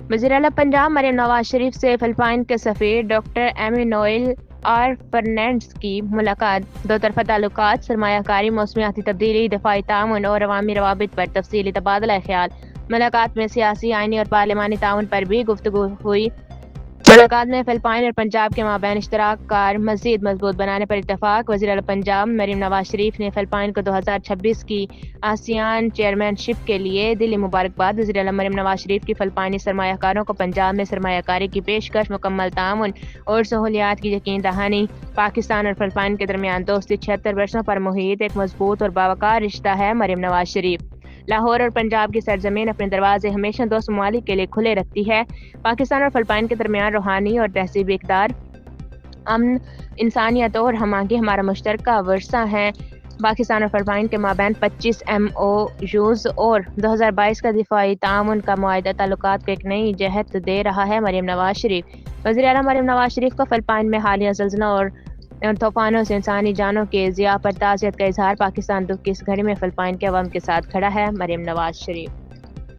وزیراعلیٰ پنجاب مریم نواز شریف سے فلپائن کے سفیر ڈاکٹر ایمینوئل آر فرنینڈس کی ملاقات۔ دو طرفہ تعلقات، سرمایہ کاری، موسمیاتی تبدیلی، دفاعی تعاون اور عوامی روابط پر تفصیلی تبادلہ خیال۔ ملاقات میں سیاسی، آئینی اور پارلیمانی تعاون پر بھی گفتگو ہوئی۔ ملاقات میں فلپائن اور پنجاب کے مابین اشتراک کار مزید مضبوط بنانے پر اتفاق۔ وزیراعلیٰ پنجاب مریم نواز شریف نے فلپائن کو 2026 کی آسیان چیئرمین شپ کے لیے دلی مبارکباد۔ وزیراعلیٰ مریم نواز شریف کی فلپائنی سرمایہ کاروں کو پنجاب میں سرمایہ کاری کی پیشکش، مکمل تعاون اور سہولیات کی یقین دہانی۔ پاکستان اور فلپائن کے درمیان دوستی 76 برسوں پر محیط ایک مضبوط اور باوقار رشتہ ہے۔ مریم نواز شریف لاہور اور پنجاب کی سرزمین اپنے دروازے ہمیشہ دو ممالک کے لیے کھلے رکھتی ہے۔ پاکستان اور فلپائن کے درمیان روحانی اور تہذیبی اقدار، امن، انسانیت اور ہم آہنگی ہمارا مشترکہ ورثہ ہیں۔ پاکستان اور فلپائن کے مابین 25 MOUs اور 2022 کا دفاعی تعاون کا معاہدہ تعلقات کو ایک نئی جہت دے رہا ہے۔ مریم نواز شریف وزیراعلیٰ مریم نواز شریف کو فلپائن میں حالیہ زلزلوں اور طوفانوں سے انسانی جانوں کے ضیاع پر تعزیت کا اظہار۔ پاکستان دکھ کی اس گھڑی میں فلپائن کے عوام کے ساتھ کھڑا ہے۔ مریم نواز شریف